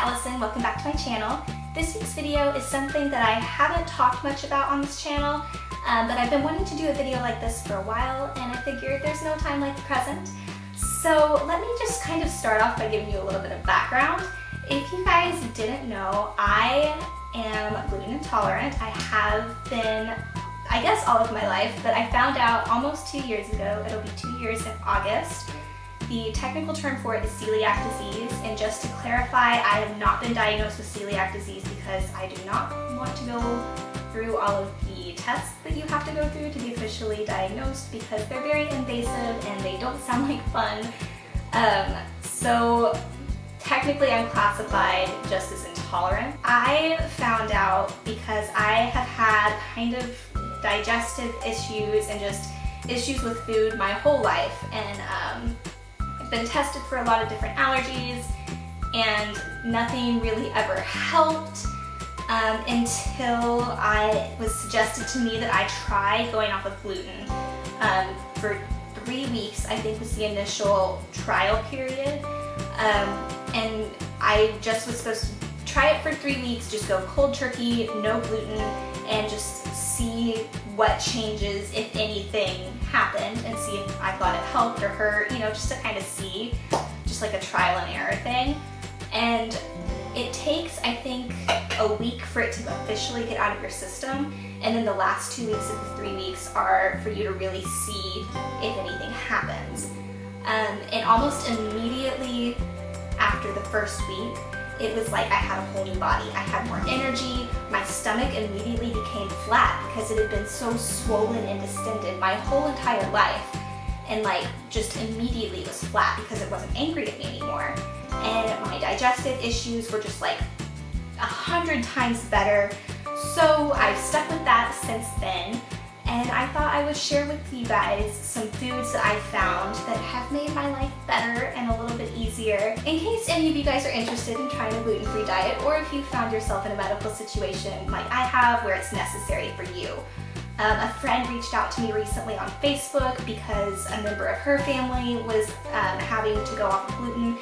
Allison, welcome back to my channel. This week's video is something that I haven't talked much about on this channel, but I've been wanting to do a video like this for a while, and I figured there's no time like the present. So let me just kind of start off by giving you a little bit of background. If you guys didn't know, I am gluten intolerant. I have been, I guess, all of my life, but I found out almost 2 years ago. It'll be 2 years in August. The technical term for it is celiac disease, and just to clarify, I have not been diagnosed with celiac disease because I do not want to go through all of the tests that you have to go through to be officially diagnosed because they're very invasive and they don't sound like fun. So technically I'm classified just as intolerant. I found out because I have had kind of digestive issues and just issues with food my whole life, and I've been tested for a lot of different allergies and nothing really ever helped until it was suggested to me that I try going off of gluten for 3 weeks. I think was the initial trial period, and I just was supposed to try it for 3 weeks, just go cold turkey, no gluten, and just see what changes, if anything, happened, and see if I thought it helped or hurt, you know, just to kind of see, just like a trial and error thing. And it takes, I think, a week for it to officially get out of your system, and then the last 2 weeks of the 3 weeks are for you to really see if anything happens. And almost immediately after the first week, it was like I had a whole new body. I had more energy. My stomach immediately became flat because it had been so swollen and distended my whole entire life. And like just immediately was flat because it wasn't angry at me anymore. And my digestive issues were just like 100 times better. So I've stuck with that since then. And I thought I would share with you guys some foods that I found that have made my life better and a little bit easier, in case any of you guys are interested in trying a gluten-free diet, or if you found yourself in a medical situation like I have where it's necessary for you. A friend reached out to me recently on Facebook because a member of her family was having to go off of gluten.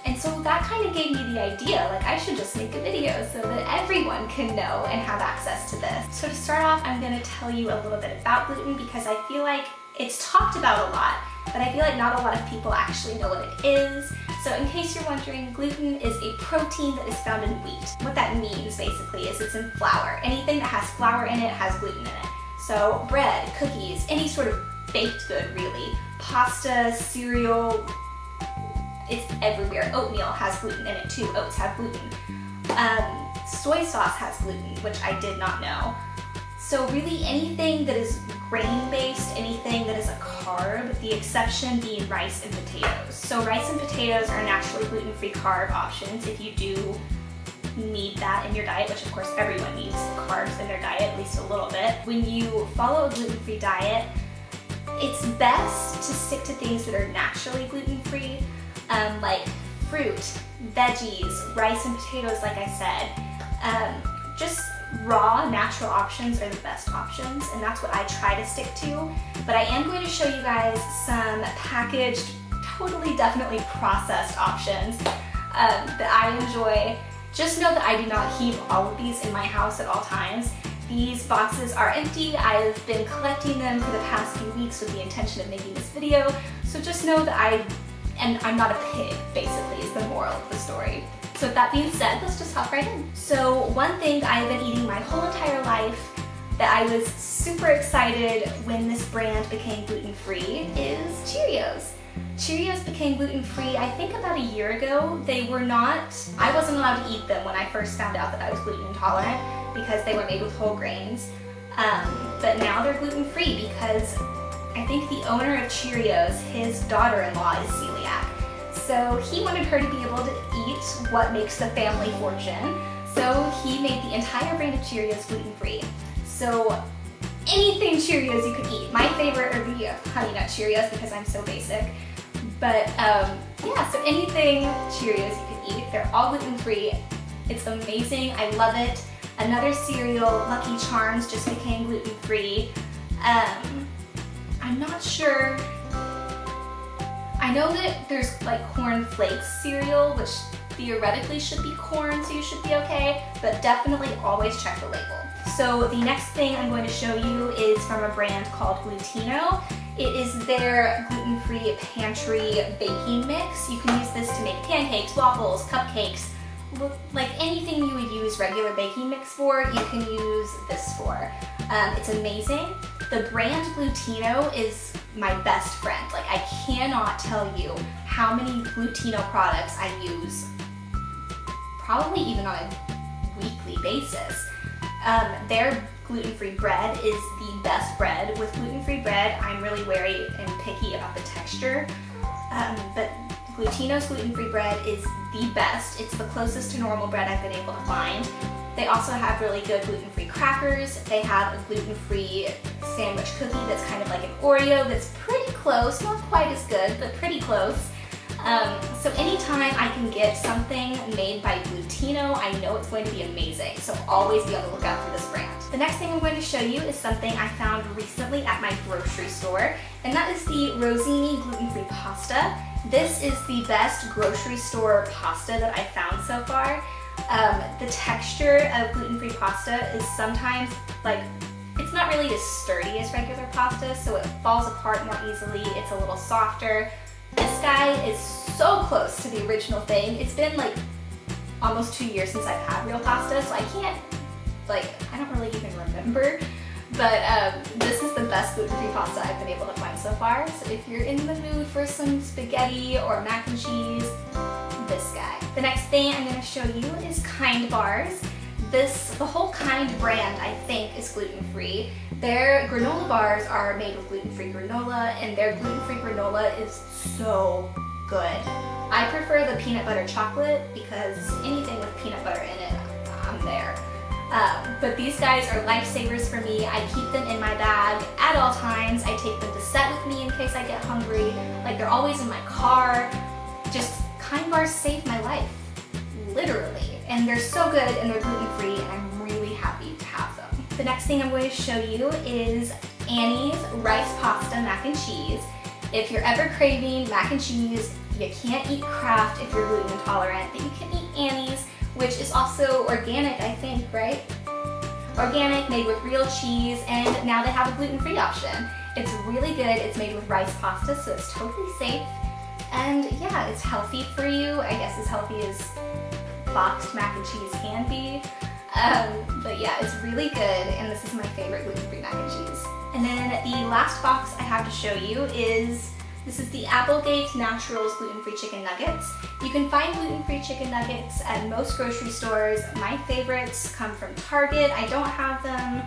And so that kind of gave me the idea, like I should just make a video so that everyone can know and have access to this. So to start off, I'm going to tell you a little bit about gluten because I feel like it's talked about a lot, but I feel like not a lot of people actually know what it is. So in case you're wondering, gluten is a protein that is found in wheat. What that means basically is it's in flour. Anything that has flour in it has gluten in it. So bread, cookies, any sort of baked good really, pasta, cereal, it's everywhere. Oatmeal has gluten in it too. Oats have gluten. Soy sauce has gluten, which I did not know. So really anything that is grain-based, anything that is a carb, the exception being rice and potatoes. So rice and potatoes are naturally gluten-free carb options if you do need that in your diet, which of course everyone needs carbs in their diet, at least a little bit. When you follow a gluten-free diet, it's best to stick to things that are naturally gluten-free. Like fruit, veggies, rice and potatoes, like I said. Just raw, natural options are the best options, and that's what I try to stick to. But I am going to show you guys some packaged, totally, definitely processed options that I enjoy. Just know that I do not keep all of these in my house at all times. These boxes are empty. I've been collecting them for the past few weeks with the intention of making this video, so just know that I'm not a pig, basically, is the moral of the story. So with that being said, let's just hop right in. So one thing I've been eating my whole entire life that I was super excited when this brand became gluten-free is Cheerios. Cheerios became gluten-free, I think about a year ago. I wasn't allowed to eat them when I first found out that I was gluten intolerant because they were made with whole grains. But now they're gluten-free because I think the owner of Cheerios, his daughter-in-law is celiac. So he wanted her to be able to eat what makes the family fortune. So he made the entire brand of Cheerios gluten-free. So anything Cheerios you could eat. My favorite are the Honey Nut Cheerios because I'm so basic. But yeah, so anything Cheerios you could eat. They're all gluten-free. It's amazing. I love it. Another cereal, Lucky Charms, just became gluten-free. I'm not sure. I know that there's like Corn Flakes cereal, which theoretically should be corn, so you should be okay, but definitely always check the label. So the next thing I'm going to show you is from a brand called Glutino. It is their gluten-free pantry baking mix. You can use this to make pancakes, waffles, cupcakes, like anything you would use regular baking mix for, you can use this for. It's amazing. The brand Glutino is my best friend. Like, I cannot tell you how many Glutino products I use, probably even on a weekly basis. Their gluten-free bread is the best bread. With gluten-free bread, I'm really wary and picky about the texture, but Glutino's gluten-free bread is the best. It's the closest to normal bread I've been able to find. They also have really good gluten-free crackers. They have a gluten-free sandwich cookie that's kind of like an Oreo that's pretty close, not quite as good, but pretty close. So anytime I can get something made by Glutino, I know it's going to be amazing. So always be on the lookout for this brand. The next thing I'm going to show you is something I found recently at my grocery store, and that is the Rosini gluten-free pasta. This is the best grocery store pasta that I found so far. The texture of gluten-free pasta is sometimes like, it's not really as sturdy as regular pasta, so it falls apart more easily. It's a little softer. This guy is so close to the original thing. It's been like almost 2 years since I've had real pasta, so I can't, like, I don't really even remember. But this is the best gluten-free pasta I've been able to find so far. So if you're in the mood for some spaghetti or mac and cheese, this guy. The next thing I'm going to show you is Kind bars. The whole Kind brand, I think, is gluten-free. Their granola bars are made with gluten-free granola, and their gluten-free granola is so good. I prefer the peanut butter chocolate because anything with peanut butter in it, I'm there. But these guys are lifesavers for me. I keep them in my bag at all times. I take them to set with me in case I get hungry. Like, they're always in my car. Just, Kind bars save my life, literally. And they're so good, and they're gluten-free, and I'm really happy to have them. The next thing I'm going to show you is Annie's rice pasta mac and cheese. If you're ever craving mac and cheese, you can't eat Kraft if you're gluten intolerant, but you can eat Annie's, which is also organic, I think, right? Organic, made with real cheese, and now they have a gluten-free option. It's really good. It's made with rice pasta, so it's totally safe. And yeah, it's healthy for you. I guess as healthy as boxed mac and cheese can be. But yeah, it's really good, and this is my favorite gluten-free mac and cheese. And then the last box I have to show you is, this is the Applegate Naturals gluten-free chicken nuggets. You can find gluten-free chicken nuggets at most grocery stores. My favorites come from Target. I don't have them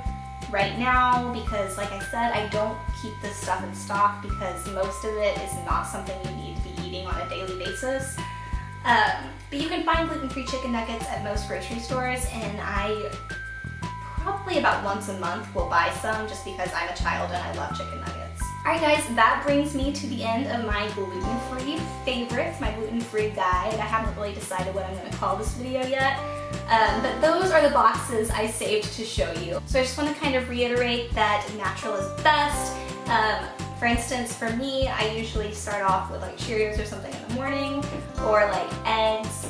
right now because, like I said, I don't keep this stuff in stock because most of it is not something you need to be eating on a daily basis. But you can find gluten-free chicken nuggets at most grocery stores, and I probably about once a month will buy some just because I'm a child and I love chicken nuggets. Alright guys, that brings me to the end of my gluten-free favorites, my gluten-free guide. I haven't really decided what I'm going to call this video yet, but those are the boxes I saved to show you. So I just want to kind of reiterate that natural is best. For instance, for me, I usually start off with like Cheerios or something in the morning, or like eggs,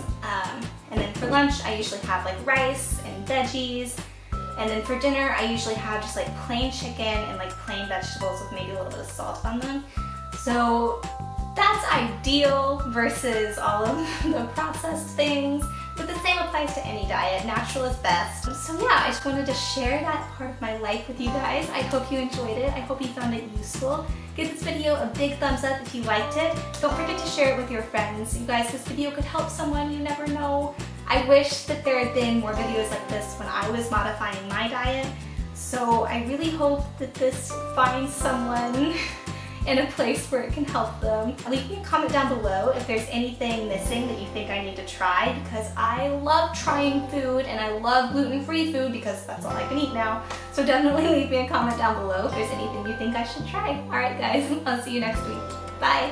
and then for lunch I usually have like rice and veggies, and then for dinner I usually have just like plain chicken and like plain vegetables with maybe a little bit of salt on them. So that's ideal versus all of the processed things. But the same applies to any diet. Natural is best. So yeah, I just wanted to share that part of my life with you guys. I hope you enjoyed it. I hope you found it useful. Give this video a big thumbs up if you liked it. Don't forget to share it with your friends. You guys, this video could help someone, you never know. I wish that there had been more videos like this when I was modifying my diet. So I really hope that this finds someone in a place where it can help them. Leave me a comment down below if there's anything missing that you think I need to try, because I love trying food and I love gluten-free food because that's all I can eat now. So definitely leave me a comment down below if there's anything you think I should try. Alright guys, I'll see you next week. Bye!